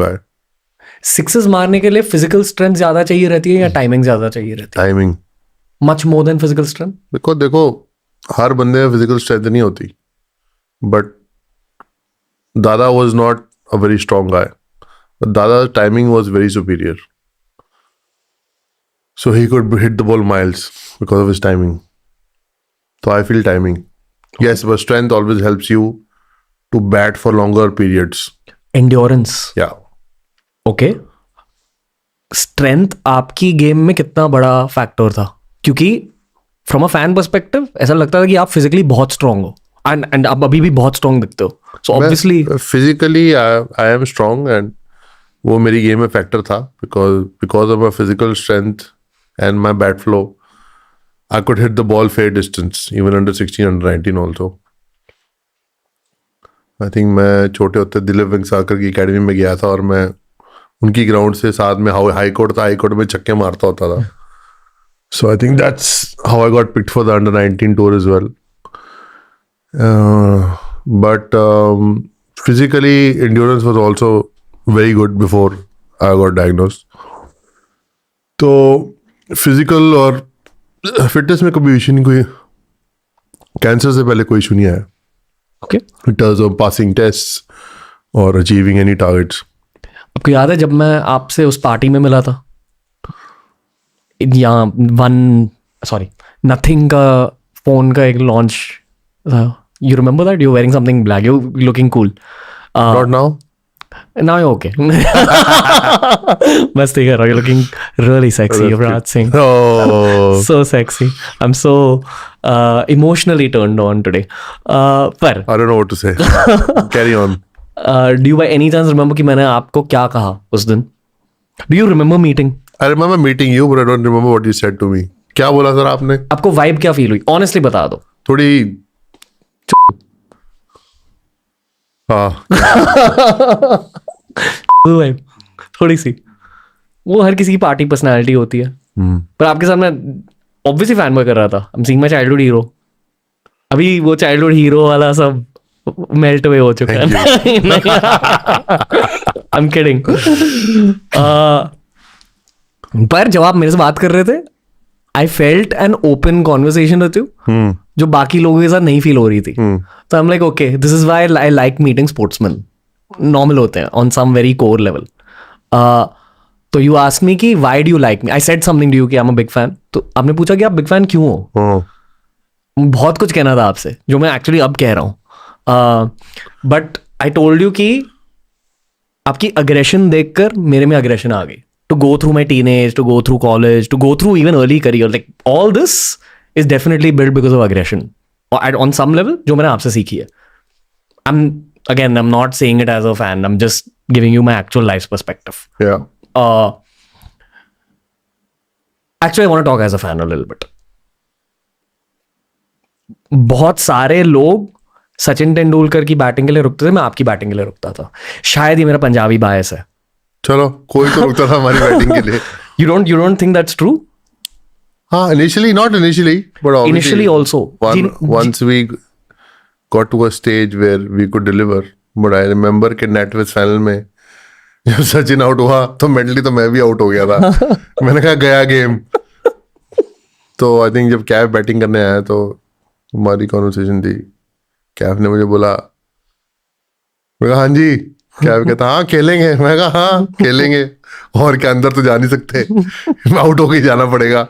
guy. Sixes मारने के लिए फिजिकल स्ट्रेंथ ज्यादा चाहिए रहती है या टाइमिंग ज्यादा चाहिए रहती है? Timing. Much more than physical strength? देखो हर बंदे में फिजिकल स्ट्रेंथ नहीं होती, बट दादा was not a very strong guy. But Dada's timing was very superior. So he could hit the ball miles because of his timing. So I feel timing. Yes, but strength always helps you to bat for longer periods. Endurance. Yeah. Okay. Strength आपकी game में कितना बड़ा factor था? क्योंकि from a fan perspective ऐसा लगता था कि आप फिजिकली बहुत स्ट्रांग हो एंड आप अभी भी बहुत स्ट्रांग दिखते हो. So obviously physically I am strong and वो मेरी गेम में फैक्टर था because of my physical strength and my bat flow. I could hit the ball fair distance, even under 16, under 19 also. I think मैं छोटे होते दिलीप वेंगसाकर की academy में गया था और मैं उनकी ग्राउंड से साथ में हाई कोर्ट था, हाई कोर्ट में छक्के मारता होता था. So I think that's how I got picked for the under 19 tour as well. But physically, endurance was also very good before I got diagnosed. तो physical और फिटनेस में कभी इशू नहीं, कोई कैंसर से पहले कोई इशू नहीं आया. Okay. In terms of passing test और अचीविंग एनी टारगेट्स. आपको याद है जब मैं आपसे उस पार्टी में मिला था, यहाँ नथिंग का फोन का एक लॉन्च था. You remember that? You wearing something black, you looking cool. Not now. Now you're okay. Masti kar raha. You're looking really sexy, Yuvraj Singh. Oh. So sexy. I'm so emotionally turned on today. पर I don't know what to say. Carry on. Do you by any chance remember कि मैंने आपको क्या कहा उस दिन? Do you remember meeting? I remember meeting you, but I don't remember what you said to me. क्या बोला sir आपने? आपको वाइब क्या फील हुई? Honestly बता दो. थोड़ी हाँ. वाइब थोड़ी सी. वो हर किसी की पार्टी पर्सनालिटी होती है. पर आपके साथ मैं ऑब्वियसली फैन बॉय कर रहा था. I am seeing my childhood hero. अभी वो चाइल्डहुड हीरो वाला सब मेल्ट अवे हो चुका है. I am kidding. पर जब आप मेरे से बात कर रहे थे, I felt an open conversation with you जो बाकी लोगों के साथ नहीं फील हो रही थी. तो I am like okay, this is why I like meeting sportsman. Normal होते हैं on some very core level. तो यू आस्क मी कि why do you like me. I said something to you कि I am a big fan. तो आपने पूछा कि आप बिग फैन क्यों हो. बहुत कुछ कहना था आपसे जो मैं एक्चुअली अब कह रहा हूँ. बट आई टोल्ड यू कि आपकी अग्रेशन देखकर मेरे में अग्रेशन आ गई. To go through my teenage, to go through college, to go through even early career, like all this is definitely built because of aggression on some level जो मैंने आपसे सीखी है. I'm not saying it as a fan. I'm just giving you my actual life perspective. Yeah. Actually, I want to talk as a fan a little bit. बहुत सारे लोग सचिन तेंदुलकर की batting के लिए रुकते थे, मैं आपकी बैटिंग के लिए रुकता था. शायद ये मेरा पंजाबी बायस है. चलो कोई तो रुकता था हमारी बैटिंग के लिए. You don't think that's true? हाँ, not initially, but obviously Initially also. Once we got to a stage where we could deliver. But I remember कि नेटवेस्ट फाइनल में जब सचिन आउट हुआ तो मेंटली तो मैं भी आउट हो गया था. मैंने कहा गया गेम. तो आई थिंक जब कैफ बैटिंग करने आया तो हमारी कॉन्वर्सेशन थी. कैफ ने मुझे बोला, मैं कहा हाँ जी. क्या कहता हाँ खेलेंगे. मैं कहा हाँ खेलेंगे. और क्या अंदर तो जा नहीं सकते, आउट होके जाना पड़ेगा.